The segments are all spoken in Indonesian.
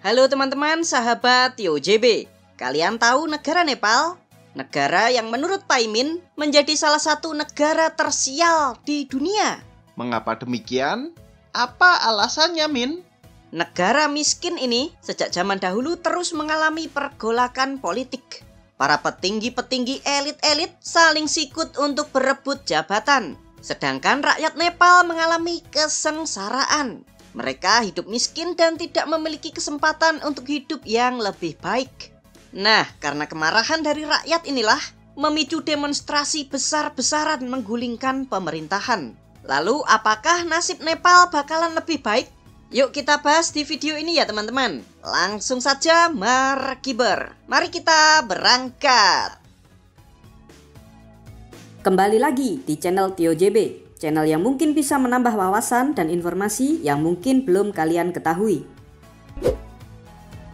Halo teman-teman, sahabat TioJB. Kalian tahu negara Nepal? Negara yang menurut Paimin menjadi salah satu negara tersial di dunia. Mengapa demikian? Apa alasannya, Min? Negara miskin ini sejak zaman dahulu terus mengalami pergolakan politik. Para petinggi-petinggi elit-elit saling sikut untuk berebut jabatan. Sedangkan rakyat Nepal mengalami kesengsaraan. Mereka hidup miskin dan tidak memiliki kesempatan untuk hidup yang lebih baik. Nah, karena kemarahan dari rakyat inilah memicu demonstrasi besar-besaran menggulingkan pemerintahan. Lalu, apakah nasib Nepal bakalan lebih baik? Yuk kita bahas di video ini ya teman-teman. Langsung saja markiber. Mari kita berangkat. Kembali lagi di channel TioJB. Channel yang mungkin bisa menambah wawasan dan informasi yang mungkin belum kalian ketahui.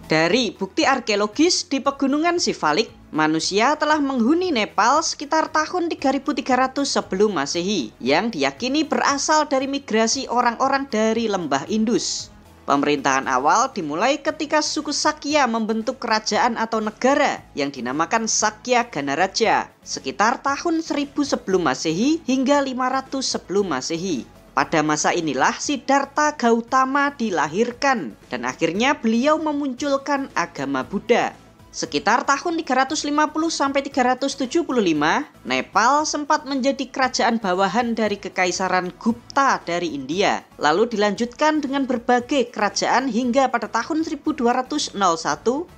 Dari bukti arkeologis di Pegunungan Sivalik, manusia telah menghuni Nepal sekitar tahun 3300 sebelum Masehi, yang diyakini berasal dari migrasi orang-orang dari lembah Indus. Pemerintahan awal dimulai ketika suku Sakya membentuk kerajaan atau negara yang dinamakan Sakya Ganaraja sekitar tahun 1000 sebelum Masehi hingga 500 sebelum Masehi. Pada masa inilah Siddhartha Gautama dilahirkan dan akhirnya beliau memunculkan agama Buddha. Sekitar tahun 350-375, Nepal sempat menjadi kerajaan bawahan dari Kekaisaran Gupta dari India. Lalu dilanjutkan dengan berbagai kerajaan hingga pada tahun 1201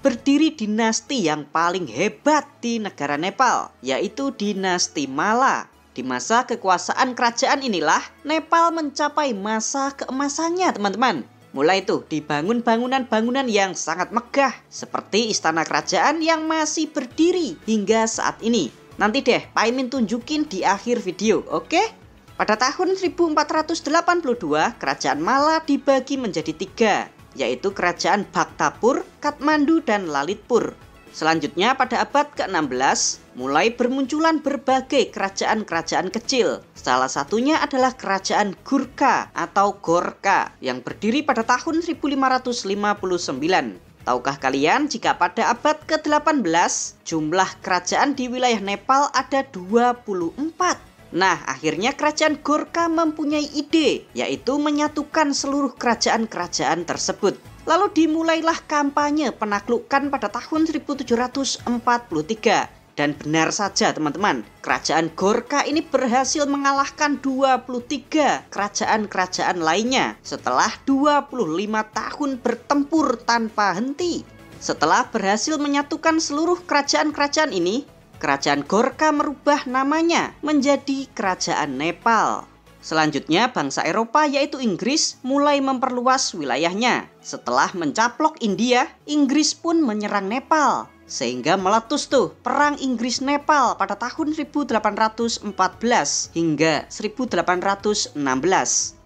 berdiri dinasti yang paling hebat di negara Nepal, yaitu dinasti Malla. Di masa kekuasaan kerajaan inilah Nepal mencapai masa keemasannya teman-teman. Mulai tuh dibangun bangunan-bangunan yang sangat megah seperti istana kerajaan yang masih berdiri hingga saat ini. Nanti deh Paimin tunjukin di akhir video, oke? Pada tahun 1482 kerajaan Malla dibagi menjadi 3, yaitu kerajaan Bhaktapur, Kathmandu, dan Lalitpur. Selanjutnya pada abad ke-16 mulai bermunculan berbagai kerajaan-kerajaan kecil. Salah satunya adalah kerajaan Gurkha atau Gorkha yang berdiri pada tahun 1559. Tahukah kalian jika pada abad ke-18 jumlah kerajaan di wilayah Nepal ada 24? Nah, akhirnya kerajaan Gorkha mempunyai ide, yaitu menyatukan seluruh kerajaan-kerajaan tersebut. Lalu dimulailah kampanye penaklukan pada tahun 1743. Dan benar saja teman-teman, kerajaan Gorkha ini berhasil mengalahkan 23 kerajaan-kerajaan lainnya setelah 25 tahun bertempur tanpa henti. Setelah berhasil menyatukan seluruh kerajaan-kerajaan ini, kerajaan Gorkha merubah namanya menjadi Kerajaan Nepal. Selanjutnya bangsa Eropa yaitu Inggris mulai memperluas wilayahnya. Setelah mencaplok India, Inggris pun menyerang Nepal. Sehingga meletus tuh perang Inggris-Nepal pada tahun 1814 hingga 1816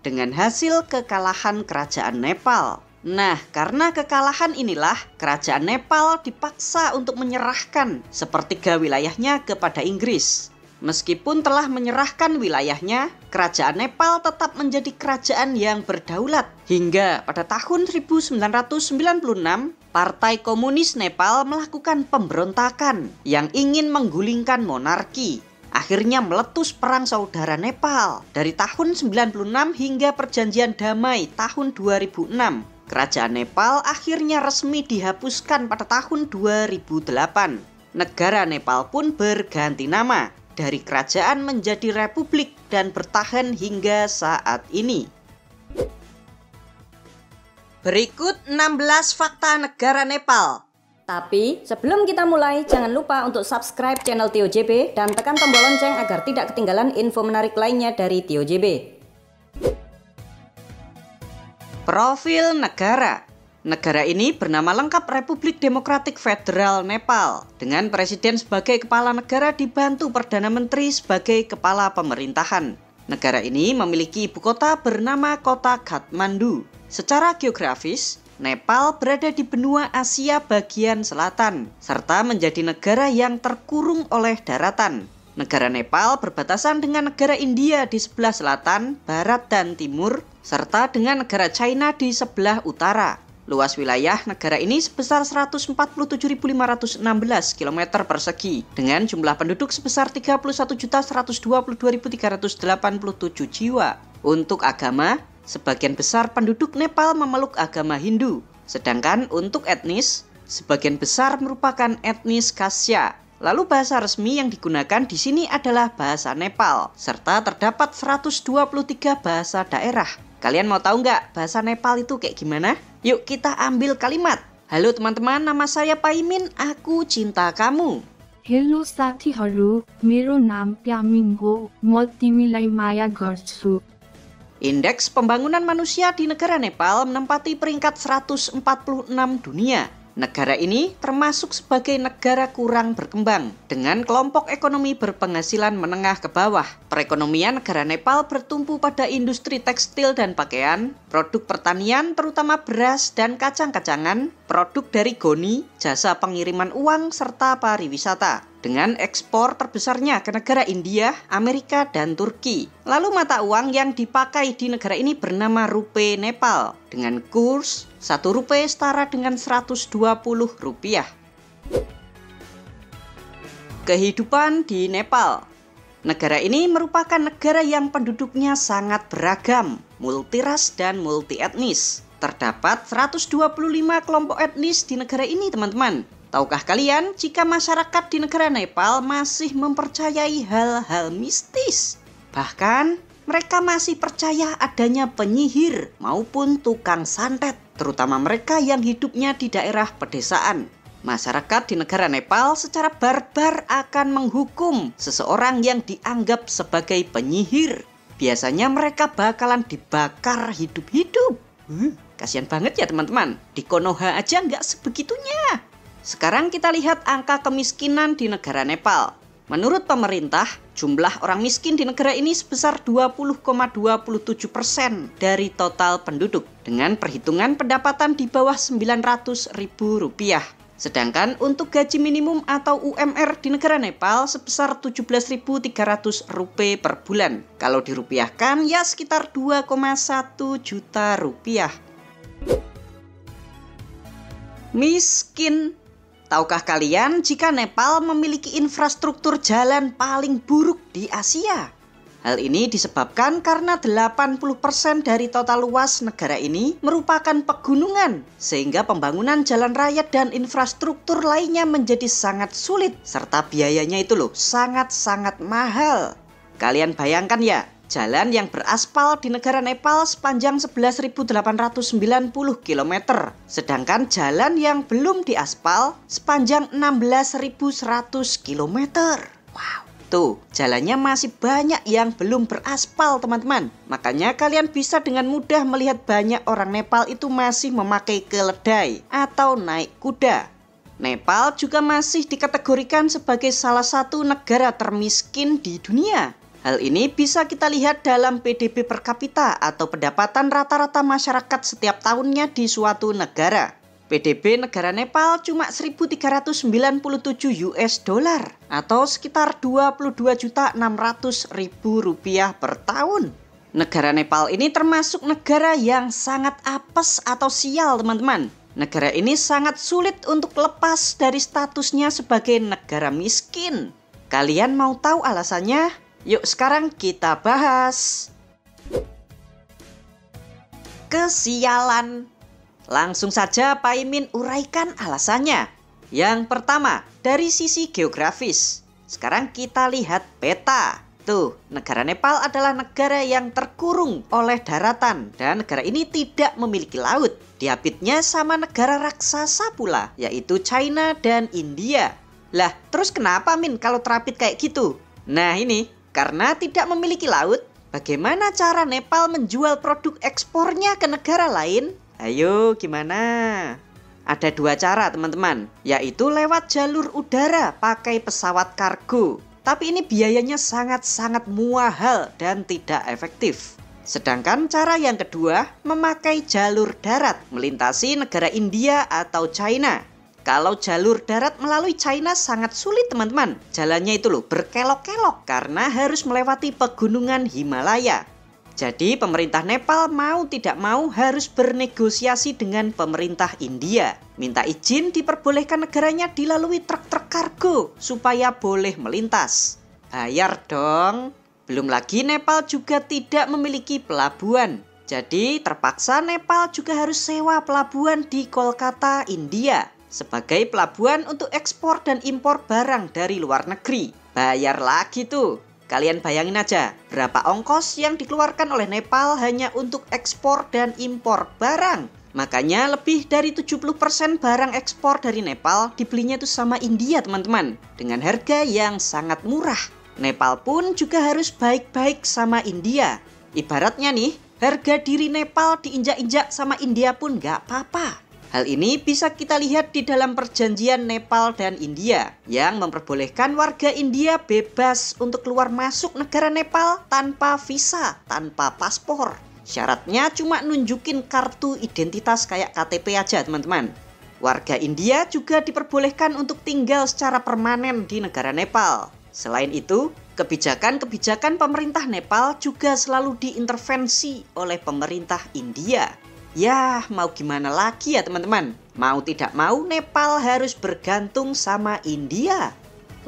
dengan hasil kekalahan kerajaan Nepal. Nah, karena kekalahan inilah kerajaan Nepal dipaksa untuk menyerahkan sepertiga wilayahnya kepada Inggris. Meskipun telah menyerahkan wilayahnya, kerajaan Nepal tetap menjadi kerajaan yang berdaulat. Hingga pada tahun 1996, Partai Komunis Nepal melakukan pemberontakan yang ingin menggulingkan monarki. Akhirnya meletus Perang Saudara Nepal dari tahun 96 hingga Perjanjian Damai tahun 2006. Kerajaan Nepal akhirnya resmi dihapuskan pada tahun 2008. Negara Nepal pun berganti nama dari kerajaan menjadi republik dan bertahan hingga saat ini. Berikut 16 fakta negara Nepal. Tapi sebelum kita mulai, jangan lupa untuk subscribe channel TioJB dan tekan tombol lonceng agar tidak ketinggalan info menarik lainnya dari TioJB. Profil negara. Negara ini bernama lengkap Republik Demokratik Federal Nepal, dengan presiden sebagai kepala negara dibantu Perdana Menteri sebagai kepala pemerintahan. Negara ini memiliki ibu kota bernama Kota Kathmandu. Secara geografis, Nepal berada di benua Asia bagian selatan, serta menjadi negara yang terkurung oleh daratan. Negara Nepal berbatasan dengan negara India di sebelah selatan, barat, dan timur, serta dengan negara China di sebelah utara. Luas wilayah negara ini sebesar 147.516 km persegi dengan jumlah penduduk sebesar 31.122.387 jiwa. Untuk agama, sebagian besar penduduk Nepal memeluk agama Hindu, sedangkan untuk etnis, sebagian besar merupakan etnis Khasya. Lalu bahasa resmi yang digunakan di sini adalah bahasa Nepal, serta terdapat 123 bahasa daerah. Kalian mau tahu nggak bahasa Nepal itu kayak gimana? Yuk kita ambil kalimat. Halo teman-teman, nama saya Paimin, aku cinta kamu. Hello साथीहरू, मेरो नाम प्यामिङ हो, म तिमीलाई माया गर्छु. Indeks pembangunan manusia di negara Nepal menempati peringkat 146 dunia. Negara ini termasuk sebagai negara kurang berkembang dengan kelompok ekonomi berpenghasilan menengah ke bawah. Perekonomian negara Nepal bertumpu pada industri tekstil dan pakaian, produk pertanian terutama beras dan kacang-kacangan, produk dari goni, jasa pengiriman uang, serta pariwisata. Dengan ekspor terbesarnya ke negara India, Amerika, dan Turki. Lalu mata uang yang dipakai di negara ini bernama rupiah Nepal dengan kurs 1 rupiah setara dengan 120 rupiah. Kehidupan di Nepal. Negara ini merupakan negara yang penduduknya sangat beragam, multiras dan multietnis. Terdapat 125 kelompok etnis di negara ini, teman-teman. Tahukah kalian jika masyarakat di negara Nepal masih mempercayai hal-hal mistis? Bahkan mereka masih percaya adanya penyihir maupun tukang santet, terutama mereka yang hidupnya di daerah pedesaan. Masyarakat di negara Nepal secara barbar akan menghukum seseorang yang dianggap sebagai penyihir. Biasanya mereka bakalan dibakar hidup-hidup. Kasian banget ya teman-teman, di Konoha aja nggak sebegitunya. Sekarang kita lihat angka kemiskinan di negara Nepal. Menurut pemerintah, jumlah orang miskin di negara ini sebesar 20,27% dari total penduduk dengan perhitungan pendapatan di bawah Rp900.000. Sedangkan untuk gaji minimum atau UMR di negara Nepal sebesar Rp17.300 per bulan. Kalau dirupiahkan ya sekitar 2,1 juta rupiah. Miskin. Tahukah kalian jika Nepal memiliki infrastruktur jalan paling buruk di Asia? Hal ini disebabkan karena 80% dari total luas negara ini merupakan pegunungan, sehingga pembangunan jalan raya dan infrastruktur lainnya menjadi sangat sulit, serta biayanya itu loh sangat-sangat mahal. Kalian bayangkan ya, jalan yang beraspal di negara Nepal sepanjang 11.890 km, sedangkan jalan yang belum diaspal sepanjang 16.100 km. Wow. Tuh, jalannya masih banyak yang belum beraspal teman-teman. Makanya kalian bisa dengan mudah melihat banyak orang Nepal itu masih memakai keledai atau naik kuda. Nepal juga masih dikategorikan sebagai salah satu negara termiskin di dunia. Hal ini bisa kita lihat dalam PDB per kapita atau pendapatan rata-rata masyarakat setiap tahunnya di suatu negara. PDB negara Nepal cuma 1.397 US dollar atau sekitar 22.600.000 rupiah per tahun. Negara Nepal ini termasuk negara yang sangat apes atau sial teman-teman. Negara ini sangat sulit untuk lepas dari statusnya sebagai negara miskin. Kalian mau tahu alasannya? Yuk sekarang kita bahas. Kesialan. Langsung saja Paimin uraikan alasannya. Yang pertama, dari sisi geografis. Sekarang kita lihat peta. Tuh, negara Nepal adalah negara yang terkurung oleh daratan dan negara ini tidak memiliki laut. Diapitnya sama negara raksasa pula, yaitu China dan India. Lah, terus kenapa Min kalau terapit kayak gitu? Nah ini, karena tidak memiliki laut, bagaimana cara Nepal menjual produk ekspornya ke negara lain? Ayo, gimana? Ada dua cara teman-teman, yaitu lewat jalur udara pakai pesawat kargo. Tapi ini biayanya sangat-sangat mahal dan tidak efektif. Sedangkan cara yang kedua, memakai jalur darat melintasi negara India atau China. Kalau jalur darat melalui China sangat sulit teman-teman. Jalannya itu loh berkelok-kelok karena harus melewati pegunungan Himalaya. Jadi pemerintah Nepal mau tidak mau harus bernegosiasi dengan pemerintah India. Minta izin diperbolehkan negaranya dilalui truk-truk kargo supaya boleh melintas. Bayar dong. Belum lagi Nepal juga tidak memiliki pelabuhan. Jadi terpaksa Nepal juga harus sewa pelabuhan di Kolkata, India sebagai pelabuhan untuk ekspor dan impor barang dari luar negeri. Bayar lagi tuh. Kalian bayangin aja berapa ongkos yang dikeluarkan oleh Nepal hanya untuk ekspor dan impor barang. Makanya lebih dari 70% barang ekspor dari Nepal dibelinya itu sama India teman-teman. Dengan harga yang sangat murah. Nepal pun juga harus baik-baik sama India. Ibaratnya nih, harga diri Nepal diinjak-injak sama India pun gak apa-apa. Hal ini bisa kita lihat di dalam perjanjian Nepal dan India yang memperbolehkan warga India bebas untuk keluar masuk negara Nepal tanpa visa, tanpa paspor. Syaratnya cuma nunjukin kartu identitas kayak KTP aja teman-teman. Warga India juga diperbolehkan untuk tinggal secara permanen di negara Nepal. Selain itu, kebijakan-kebijakan pemerintah Nepal juga selalu diintervensi oleh pemerintah India. Ya, mau gimana lagi ya teman-teman? Mau tidak mau Nepal harus bergantung sama India.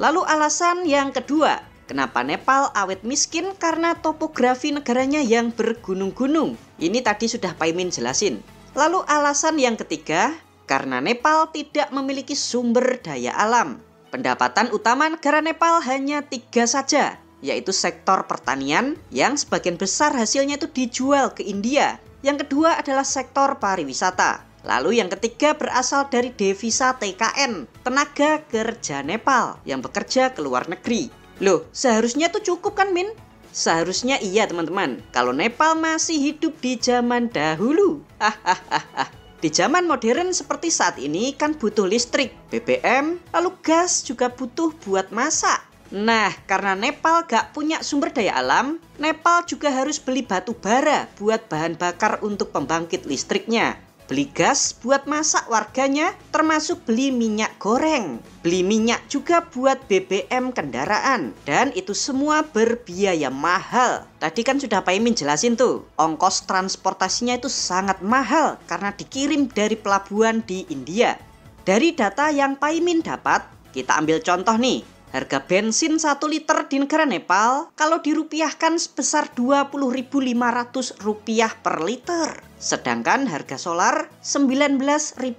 Lalu alasan yang kedua, kenapa Nepal awet miskin? Karena topografi negaranya yang bergunung-gunung. Ini tadi sudah Pak Imin jelasin. Lalu alasan yang ketiga, karena Nepal tidak memiliki sumber daya alam. Pendapatan utama negara Nepal hanya 3 saja, yaitu sektor pertanian yang sebagian besar hasilnya itu dijual ke India. Yang kedua adalah sektor pariwisata. Lalu yang ketiga berasal dari devisa TKN, tenaga kerja Nepal yang bekerja ke luar negeri. Loh, seharusnya tuh cukup kan Min? Seharusnya iya teman-teman, kalau Nepal masih hidup di zaman dahulu. Di zaman modern seperti saat ini kan butuh listrik, BBM, lalu gas juga butuh buat masak. Nah, karena Nepal gak punya sumber daya alam, Nepal juga harus beli batu bara buat bahan bakar untuk pembangkit listriknya. Beli gas buat masak warganya, termasuk beli minyak goreng. Beli minyak juga buat BBM kendaraan. Dan itu semua berbiaya mahal. Tadi kan sudah Pak Imin jelasin tuh, ongkos transportasinya itu sangat mahal karena dikirim dari pelabuhan di India. Dari data yang Pak Imin dapat, kita ambil contoh nih. Harga bensin 1 liter di negara Nepal kalau dirupiahkan sebesar Rp20.500 per liter. Sedangkan harga solar Rp19.000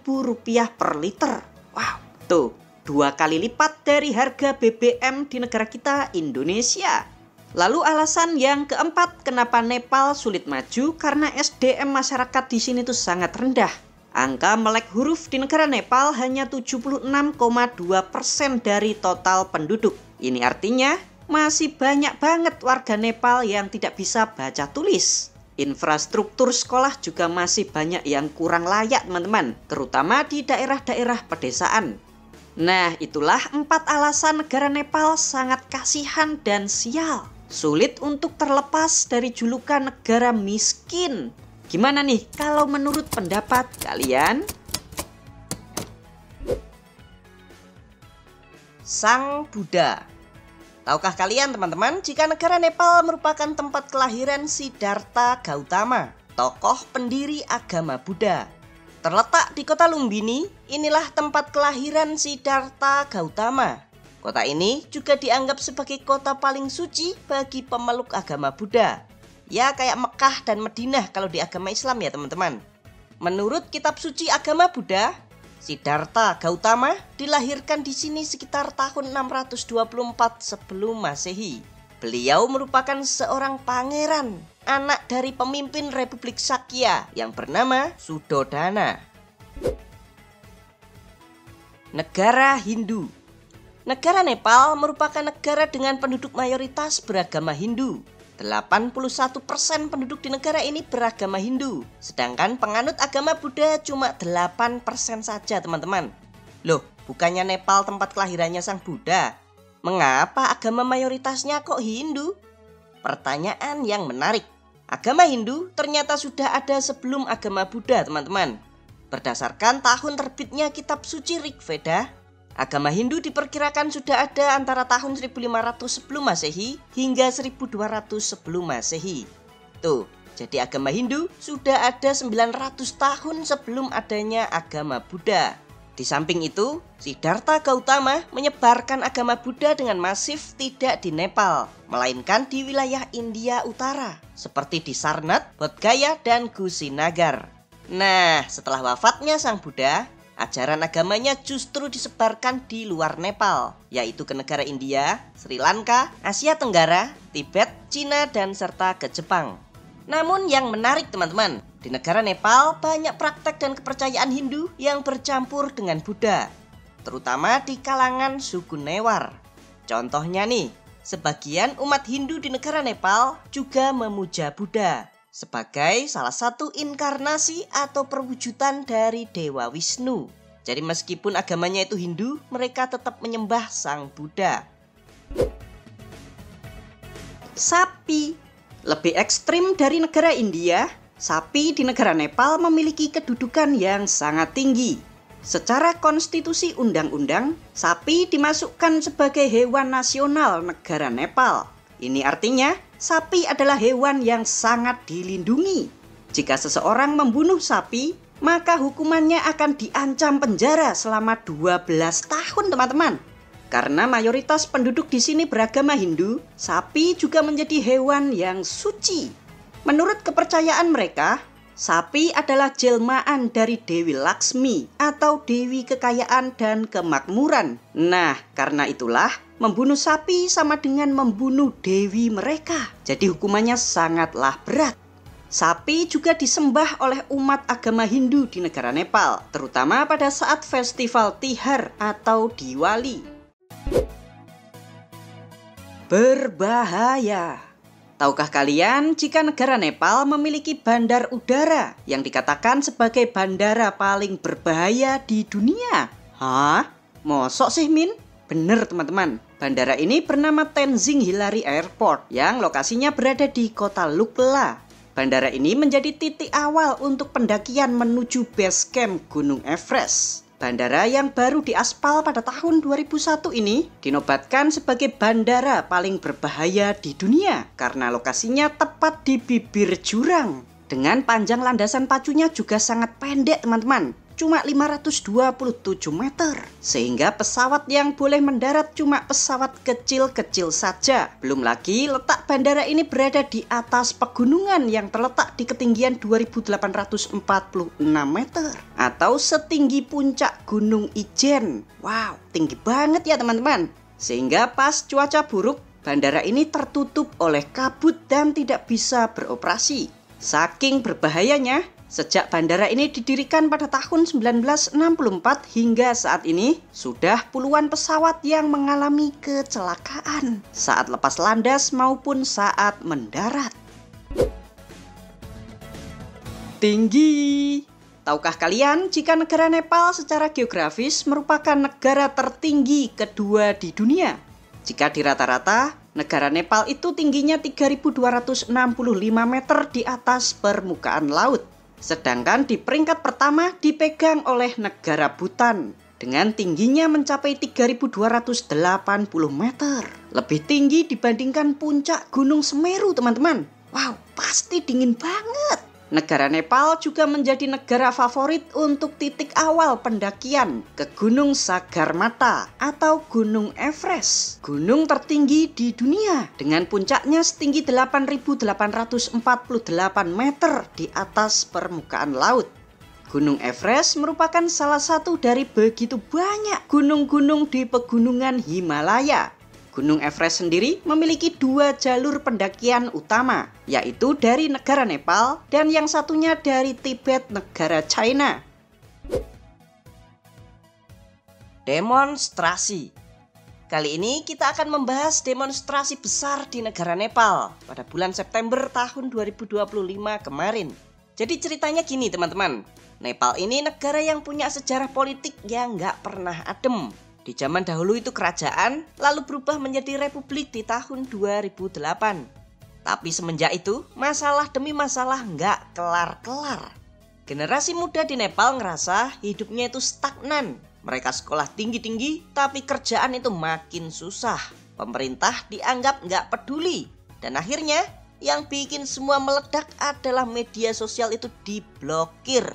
per liter. Wow, tuh 2 kali lipat dari harga BBM di negara kita Indonesia. Lalu alasan yang keempat kenapa Nepal sulit maju karena SDM masyarakat di sini tuh sangat rendah. Angka melek huruf di negara Nepal hanya 76,2% dari total penduduk. Ini artinya masih banyak banget warga Nepal yang tidak bisa baca tulis. Infrastruktur sekolah juga masih banyak yang kurang layak teman-teman, terutama di daerah-daerah pedesaan. Nah, itulah 4 alasan negara Nepal sangat kasihan dan sial. Sulit untuk terlepas dari julukan negara miskin. Gimana nih kalau menurut pendapat kalian? Sang Buddha. Tahukah kalian teman-teman jika negara Nepal merupakan tempat kelahiran Siddhartha Gautama, tokoh pendiri agama Buddha. Terletak di kota Lumbini, inilah tempat kelahiran Siddhartha Gautama. Kota ini juga dianggap sebagai kota paling suci bagi pemeluk agama Buddha. Ya kayak Mekah dan Madinah kalau di agama Islam ya teman-teman. Menurut kitab suci agama Buddha, Siddhartha Gautama dilahirkan di sini sekitar tahun 624 sebelum Masehi. Beliau merupakan seorang pangeran, anak dari pemimpin Republik Sakya yang bernama Suddhodana. Negara Hindu. Negara Nepal merupakan negara dengan penduduk mayoritas beragama Hindu. 81% penduduk di negara ini beragama Hindu, sedangkan penganut agama Buddha cuma 8% saja teman-teman. Loh, bukannya Nepal tempat kelahirannya sang Buddha? Mengapa agama mayoritasnya kok Hindu? Pertanyaan yang menarik. Agama Hindu ternyata sudah ada sebelum agama Buddha teman-teman. Berdasarkan tahun terbitnya kitab suci Rig Veda, agama Hindu diperkirakan sudah ada antara tahun 1500 sebelum Masehi hingga 1200 sebelum Masehi. Tuh, jadi agama Hindu sudah ada 900 tahun sebelum adanya agama Buddha. Di samping itu, Siddhartha Gautama menyebarkan agama Buddha dengan masif tidak di Nepal, melainkan di wilayah India Utara, seperti di Sarnath, Bodh Gaya, dan Kushinagar. Nah, setelah wafatnya Sang Buddha, ajaran agamanya justru disebarkan di luar Nepal, yaitu ke negara India, Sri Lanka, Asia Tenggara, Tibet, Cina, dan serta ke Jepang. Namun yang menarik teman-teman, di negara Nepal banyak praktek dan kepercayaan Hindu yang bercampur dengan Buddha, terutama di kalangan suku Newar. Contohnya nih, sebagian umat Hindu di negara Nepal juga memuja Buddha sebagai salah satu inkarnasi atau perwujudan dari Dewa Wisnu. Jadi meskipun agamanya itu Hindu, mereka tetap menyembah Sang Buddha. Sapi. Lebih ekstrim dari negara India, sapi di negara Nepal memiliki kedudukan yang sangat tinggi. Secara konstitusi undang-undang, sapi dimasukkan sebagai hewan nasional negara Nepal. Ini artinya, sapi adalah hewan yang sangat dilindungi. Jika seseorang membunuh sapi, maka hukumannya akan diancam penjara selama 12 tahun, teman-teman. Karena mayoritas penduduk di sini beragama Hindu, sapi juga menjadi hewan yang suci. Menurut kepercayaan mereka, sapi adalah jelmaan dari Dewi Laksmi atau Dewi Kekayaan dan Kemakmuran. Nah, karena itulah membunuh sapi sama dengan membunuh dewi mereka. Jadi hukumannya sangatlah berat. Sapi juga disembah oleh umat agama Hindu di negara Nepal, terutama pada saat festival Tihar atau Diwali. Berbahaya. Tahukah kalian jika negara Nepal memiliki bandar udara yang dikatakan sebagai bandara paling berbahaya di dunia? Hah? Mosok sih, Min? Bener teman-teman, bandara ini bernama Tenzing Hillary Airport yang lokasinya berada di kota Lukla. Bandara ini menjadi titik awal untuk pendakian menuju base camp Gunung Everest. Bandara yang baru diaspal pada tahun 2001 ini dinobatkan sebagai bandara paling berbahaya di dunia karena lokasinya tepat di bibir jurang. Dengan panjang landasan pacunya juga sangat pendek teman-teman, cuma 527 meter. Sehingga pesawat yang boleh mendarat cuma pesawat kecil-kecil saja. Belum lagi letak bandara ini berada di atas pegunungan yang terletak di ketinggian 2846 meter. Atau setinggi puncak Gunung Ijen. Wow, tinggi banget ya teman-teman. Sehingga pas cuaca buruk, bandara ini tertutup oleh kabut dan tidak bisa beroperasi. Saking berbahayanya, sejak bandara ini didirikan pada tahun 1964 hingga saat ini, sudah puluhan pesawat yang mengalami kecelakaan saat lepas landas maupun saat mendarat. Tinggi. Tahukah kalian jika negara Nepal secara geografis merupakan negara tertinggi kedua di dunia? Jika di rata-rata, negara Nepal itu tingginya 3.265 meter di atas permukaan laut. Sedangkan di peringkat pertama dipegang oleh negara Bhutan dengan tingginya mencapai 3.280 meter. Lebih tinggi dibandingkan puncak Gunung Semeru, teman-teman. Wow, pasti dingin banget. Negara Nepal juga menjadi negara favorit untuk titik awal pendakian ke Gunung Sagarmatha atau Gunung Everest, gunung tertinggi di dunia dengan puncaknya setinggi 8.848 meter di atas permukaan laut. Gunung Everest merupakan salah satu dari begitu banyak gunung-gunung di pegunungan Himalaya. Gunung Everest sendiri memiliki 2 jalur pendakian utama, yaitu dari negara Nepal dan yang satunya dari Tibet, negara China. Demonstrasi. Kali ini kita akan membahas demonstrasi besar di negara Nepal pada bulan September tahun 2025 kemarin. Jadi ceritanya gini teman-teman, Nepal ini negara yang punya sejarah politik yang nggak pernah adem. Di zaman dahulu itu kerajaan, lalu berubah menjadi republik di tahun 2008. Tapi semenjak itu, masalah demi masalah nggak kelar-kelar. Generasi muda di Nepal ngerasa hidupnya itu stagnan. Mereka sekolah tinggi-tinggi, tapi kerjaan itu makin susah. Pemerintah dianggap nggak peduli. Dan akhirnya, yang bikin semua meledak adalah media sosial itu diblokir.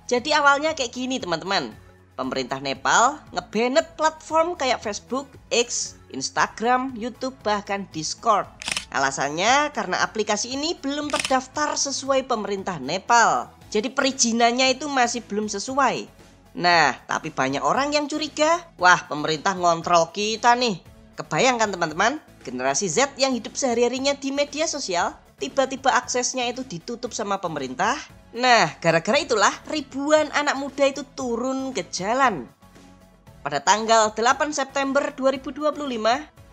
Jadi awalnya kayak gini teman-teman. Pemerintah Nepal nge-banned platform kayak Facebook, X, Instagram, YouTube, bahkan Discord. Alasannya karena aplikasi ini belum terdaftar sesuai pemerintah Nepal. Jadi perizinannya itu masih belum sesuai. Nah, tapi banyak orang yang curiga, wah pemerintah ngontrol kita nih. Kebayangkan teman-teman, generasi Z yang hidup sehari-harinya di media sosial, tiba-tiba aksesnya itu ditutup sama pemerintah. Nah, gara-gara itulah ribuan anak muda itu turun ke jalan. Pada tanggal 8 September 2025,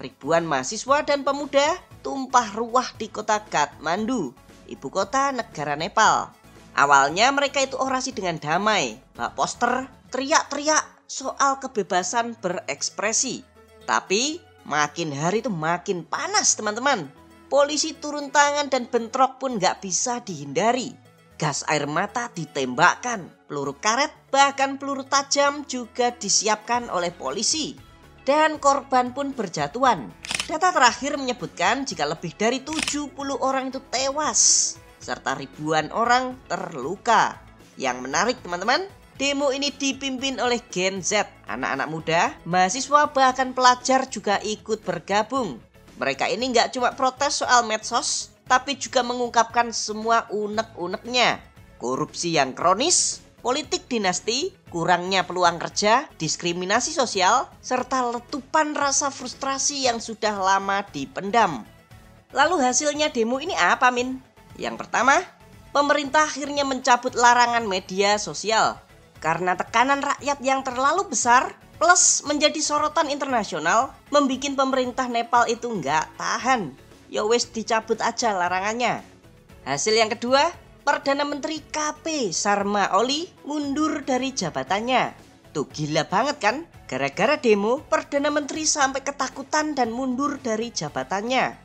ribuan mahasiswa dan pemuda tumpah ruah di kota Kathmandu, ibu kota negara Nepal. Awalnya mereka itu orasi dengan damai, bawa poster, teriak-teriak soal kebebasan berekspresi. Tapi makin hari itu makin panas teman-teman. Polisi turun tangan dan bentrok pun gak bisa dihindari. Gas air mata ditembakkan, peluru karet bahkan peluru tajam juga disiapkan oleh polisi. Dan korban pun berjatuhan. Data terakhir menyebutkan jika lebih dari 70 orang itu tewas, serta ribuan orang terluka. Yang menarik teman-teman, demo ini dipimpin oleh Gen Z. Anak-anak muda, mahasiswa bahkan pelajar juga ikut bergabung. Mereka ini nggak cuma protes soal medsos, tapi juga mengungkapkan semua unek-uneknya. Korupsi yang kronis, politik dinasti, kurangnya peluang kerja, diskriminasi sosial, serta letupan rasa frustrasi yang sudah lama dipendam. Lalu hasilnya demo ini apa, Min? Yang pertama, pemerintah akhirnya mencabut larangan media sosial karena tekanan rakyat yang terlalu besar plus menjadi sorotan internasional membuat pemerintah Nepal itu nggak tahan. Ya wes dicabut aja larangannya. Hasil yang kedua, Perdana Menteri KP Sharma Oli mundur dari jabatannya. Tuh gila banget kan? Gara-gara demo, Perdana Menteri sampai ketakutan dan mundur dari jabatannya.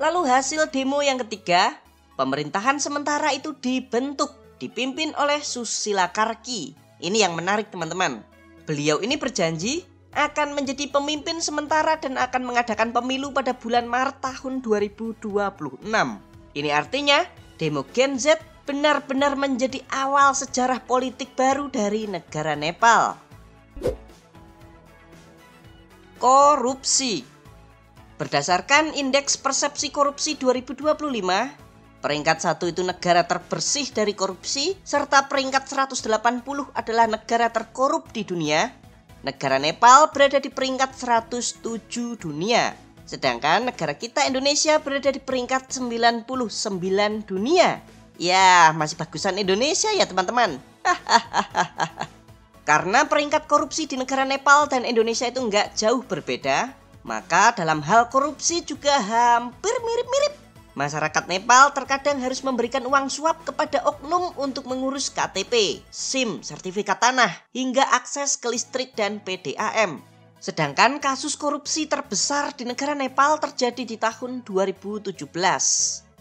Lalu hasil demo yang ketiga, pemerintahan sementara itu dibentuk, dipimpin oleh Susila Karki. Ini yang menarik teman-teman. Beliau ini berjanji akan menjadi pemimpin sementara dan akan mengadakan pemilu pada bulan Maret tahun 2026. Ini artinya demo Gen Z benar-benar menjadi awal sejarah politik baru dari negara Nepal. Korupsi. Berdasarkan Indeks Persepsi Korupsi 2025, peringkat 1 itu negara terbersih dari korupsi, serta peringkat 180 adalah negara terkorup di dunia. Negara Nepal berada di peringkat 107 dunia. Sedangkan negara kita Indonesia berada di peringkat 99 dunia. Ya, masih bagusan Indonesia ya teman-teman. Karena peringkat korupsi di negara Nepal dan Indonesia itu nggak jauh berbeda, maka dalam hal korupsi juga hampir mirip-mirip. Masyarakat Nepal terkadang harus memberikan uang suap kepada oknum untuk mengurus KTP, SIM, sertifikat tanah, hingga akses ke listrik dan PDAM. Sedangkan kasus korupsi terbesar di negara Nepal terjadi di tahun 2017.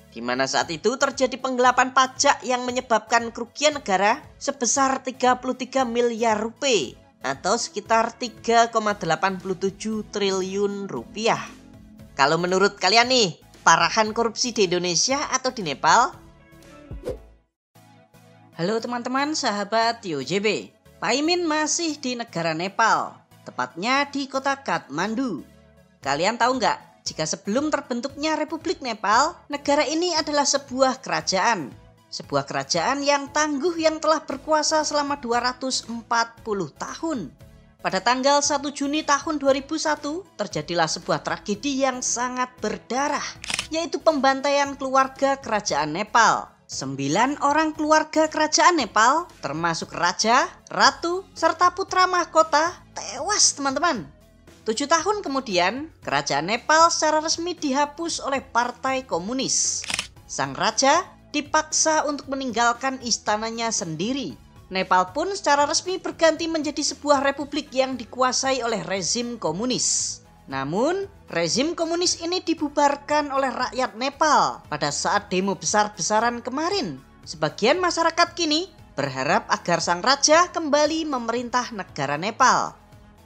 Di mana saat itu terjadi penggelapan pajak yang menyebabkan kerugian negara sebesar 33 miliar rupiah atau sekitar 3,87 triliun rupiah. Kalau menurut kalian nih, parahan korupsi di Indonesia atau di Nepal? Halo teman-teman sahabat TioJB, Pak Imin masih di negara Nepal, tepatnya di kota Kathmandu. Kalian tahu nggak? Jika sebelum terbentuknya Republik Nepal, negara ini adalah sebuah kerajaan. Sebuah kerajaan yang tangguh yang telah berkuasa selama 240 tahun. Pada tanggal 1 Juni tahun 2001, terjadilah sebuah tragedi yang sangat berdarah, yaitu pembantaian keluarga kerajaan Nepal. 9 orang keluarga kerajaan Nepal, termasuk raja, ratu, serta putra mahkota, tewas teman-teman. 7 tahun kemudian, kerajaan Nepal secara resmi dihapus oleh Partai Komunis. Sang raja dipaksa untuk meninggalkan istananya sendiri. Nepal pun secara resmi berganti menjadi sebuah republik yang dikuasai oleh rezim komunis. Namun, rezim komunis ini dibubarkan oleh rakyat Nepal pada saat demo besar-besaran kemarin. Sebagian masyarakat kini berharap agar sang raja kembali memerintah negara Nepal.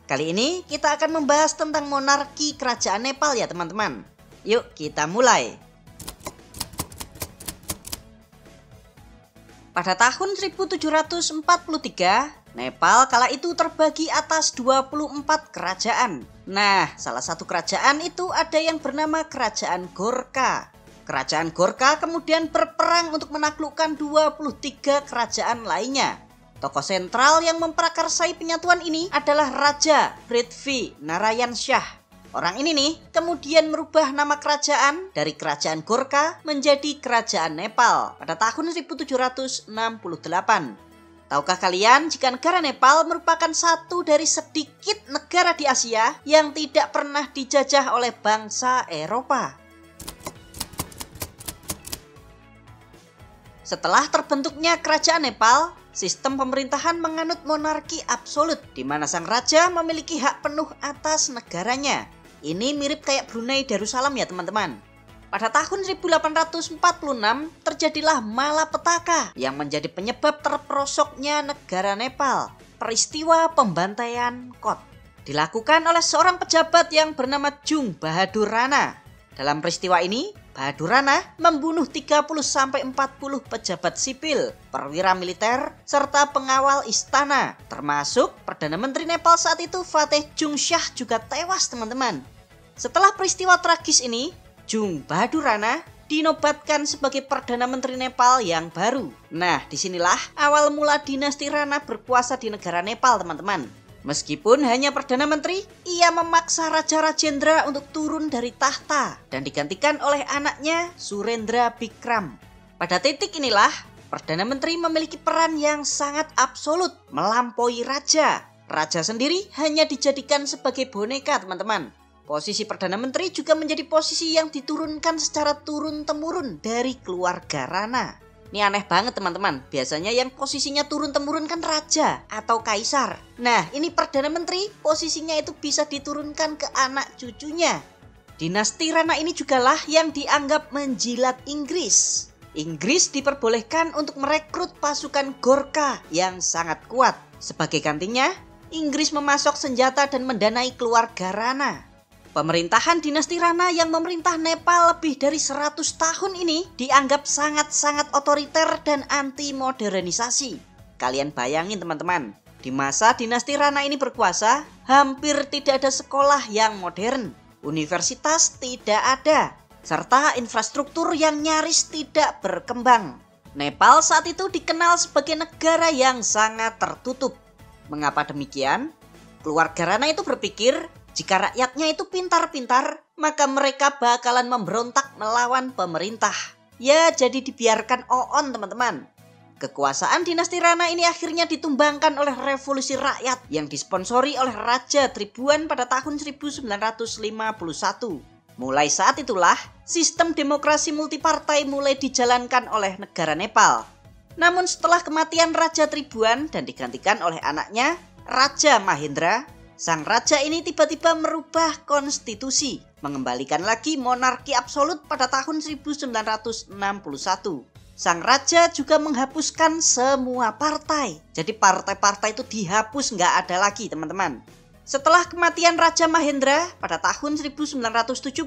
Kali ini kita akan membahas tentang monarki kerajaan Nepal ya teman-teman. Yuk kita mulai. Pada tahun 1743, Nepal kala itu terbagi atas 24 kerajaan. Nah, salah satu kerajaan itu ada yang bernama Kerajaan Gorkha. Kerajaan Gorkha kemudian berperang untuk menaklukkan 23 kerajaan lainnya. Tokoh sentral yang memprakarsai penyatuan ini adalah Raja Prithvi Narayan Shah. Orang ini nih kemudian merubah nama kerajaan dari Kerajaan Gorkha menjadi Kerajaan Nepal pada tahun 1768. Tahukah kalian jika negara Nepal merupakan satu dari sedikit negara di Asia yang tidak pernah dijajah oleh bangsa Eropa? Setelah terbentuknya Kerajaan Nepal, sistem pemerintahan menganut monarki absolut di mana sang raja memiliki hak penuh atas negaranya. Ini mirip kayak Brunei Darussalam ya teman-teman. Pada tahun 1846 terjadilah malapetaka yang menjadi penyebab terperosoknya negara Nepal. Peristiwa pembantaian Kot dilakukan oleh seorang pejabat yang bernama Jung Bahadur Rana. Dalam peristiwa ini, Bahadur Rana membunuh 30-40 pejabat sipil, perwira militer, serta pengawal istana. Termasuk Perdana Menteri Nepal saat itu Fateh Jungshah juga tewas teman-teman. Setelah peristiwa tragis ini, Jung Bahadur Rana dinobatkan sebagai Perdana Menteri Nepal yang baru. Nah, disinilah awal mula dinasti Rana berkuasa di negara Nepal teman-teman. Meskipun hanya Perdana Menteri, ia memaksa Raja Rajendra untuk turun dari tahta dan digantikan oleh anaknya Surendra Bikram. Pada titik inilah, Perdana Menteri memiliki peran yang sangat absolut melampaui Raja. Raja sendiri hanya dijadikan sebagai boneka teman-teman. Posisi Perdana Menteri juga menjadi posisi yang diturunkan secara turun-temurun dari keluarga Rana. Ini aneh banget teman-teman, biasanya yang posisinya turun-temurun kan raja atau kaisar. Nah, ini Perdana Menteri posisinya itu bisa diturunkan ke anak cucunya. Dinasti Rana ini jugalah yang dianggap menjilat Inggris. Inggris diperbolehkan untuk merekrut pasukan Gorkha yang sangat kuat. Sebagai gantinya, Inggris memasok senjata dan mendanai keluarga Rana. Pemerintahan dinasti Rana yang memerintah Nepal lebih dari 100 tahun ini dianggap sangat-sangat otoriter dan anti-modernisasi. Kalian bayangin teman-teman, di masa dinasti Rana ini berkuasa, hampir tidak ada sekolah yang modern, universitas tidak ada, serta infrastruktur yang nyaris tidak berkembang. Nepal saat itu dikenal sebagai negara yang sangat tertutup. Mengapa demikian? Keluarga Rana itu berpikir, jika rakyatnya itu pintar-pintar, maka mereka bakalan memberontak melawan pemerintah. Ya, jadi dibiarkan on teman-teman. Kekuasaan dinasti Rana ini akhirnya ditumbangkan oleh revolusi rakyat yang disponsori oleh Raja Tribhuwan pada tahun 1951. Mulai saat itulah, sistem demokrasi multipartai mulai dijalankan oleh negara Nepal. Namun setelah kematian Raja Tribhuwan dan digantikan oleh anaknya, Raja Mahendra, sang raja ini tiba-tiba merubah konstitusi, mengembalikan lagi monarki absolut pada tahun 1961. Sang raja juga menghapuskan semua partai. Jadi partai-partai itu dihapus, nggak ada lagi teman-teman. Setelah kematian Raja Mahendra pada tahun 1972,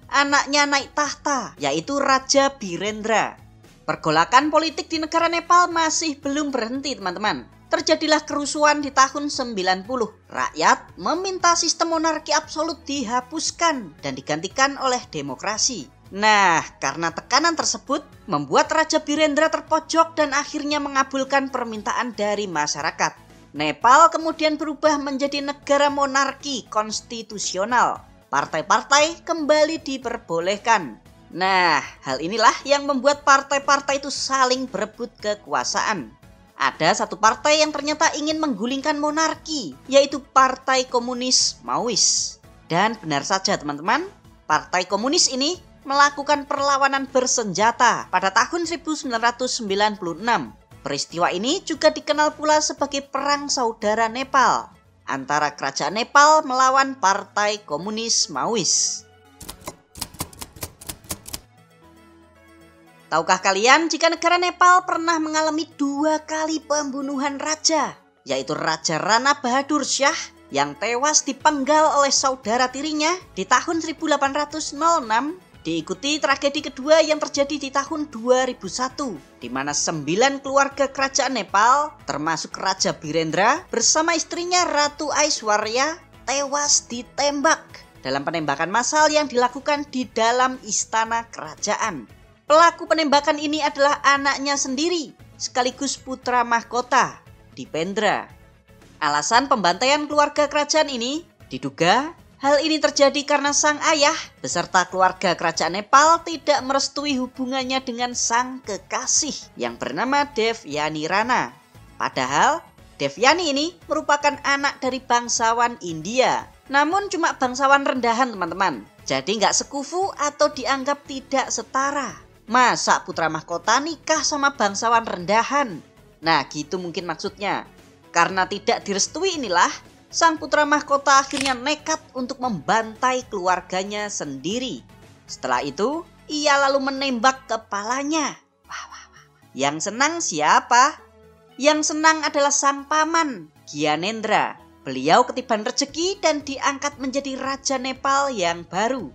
anaknya naik tahta, yaitu Raja Birendra. Pergolakan politik di negara Nepal masih belum berhenti teman-teman. Terjadilah kerusuhan di tahun 90. Rakyat meminta sistem monarki absolut dihapuskan dan digantikan oleh demokrasi. Nah, karena tekanan tersebut membuat Raja Birendra terpojok dan akhirnya mengabulkan permintaan dari masyarakat. Nepal kemudian berubah menjadi negara monarki konstitusional. Partai-partai kembali diperbolehkan. Nah, hal inilah yang membuat partai-partai itu saling berebut kekuasaan. Ada satu partai yang ternyata ingin menggulingkan monarki, yaitu Partai Komunis Maois. Dan benar saja teman-teman, Partai Komunis ini melakukan perlawanan bersenjata pada tahun 1996. Peristiwa ini juga dikenal pula sebagai Perang Saudara Nepal antara Kerajaan Nepal melawan Partai Komunis Maois. Tahukah kalian jika negara Nepal pernah mengalami 2 kali pembunuhan raja, yaitu Raja Rana Bahadur Shah yang tewas dipenggal oleh saudara tirinya di tahun 1806 Diikuti tragedi kedua yang terjadi di tahun 2001, di mana 9 keluarga kerajaan Nepal, termasuk Raja Birendra bersama istrinya Ratu Aishwarya, tewas ditembak dalam penembakan massal yang dilakukan di dalam istana kerajaan. Pelaku penembakan ini adalah anaknya sendiri, sekaligus putra mahkota, Dipendra. Alasan pembantaian keluarga kerajaan ini diduga hal ini terjadi karena sang ayah beserta keluarga kerajaan Nepal tidak merestui hubungannya dengan sang kekasih yang bernama Devyani Rana. Padahal Devyani ini merupakan anak dari bangsawan India, namun cuma bangsawan rendahan teman-teman. Jadi nggak sekufu atau dianggap tidak setara. Masa putra mahkota nikah sama bangsawan rendahan? Nah gitu mungkin maksudnya. Karena tidak direstui inilah, sang putra mahkota akhirnya nekat untuk membantai keluarganya sendiri. Setelah itu, ia lalu menembak kepalanya. Yang senang siapa? Yang senang adalah sang paman, Gyanendra. Beliau ketiban rezeki dan diangkat menjadi Raja Nepal yang baru.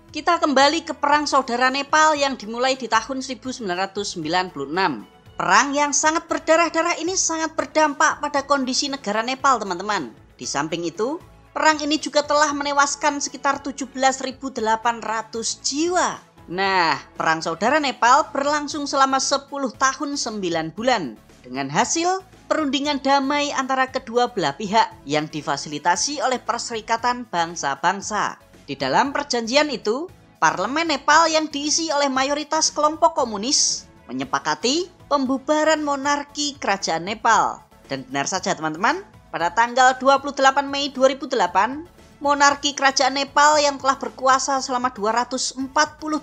Kita kembali ke Perang Saudara Nepal yang dimulai di tahun 1996. Perang yang sangat berdarah-darah ini sangat berdampak pada kondisi negara Nepal, teman-teman. Di samping itu, perang ini juga telah menewaskan sekitar 17.800 jiwa. Nah, Perang Saudara Nepal berlangsung selama 10 tahun 9 bulan. Dengan hasil perundingan damai antara kedua belah pihak yang difasilitasi oleh Perserikatan Bangsa-Bangsa. Di dalam perjanjian itu, Parlemen Nepal yang diisi oleh mayoritas kelompok komunis menyepakati pembubaran monarki kerajaan Nepal. Dan benar saja teman-teman, pada tanggal 28 Mei 2008, monarki kerajaan Nepal yang telah berkuasa selama 240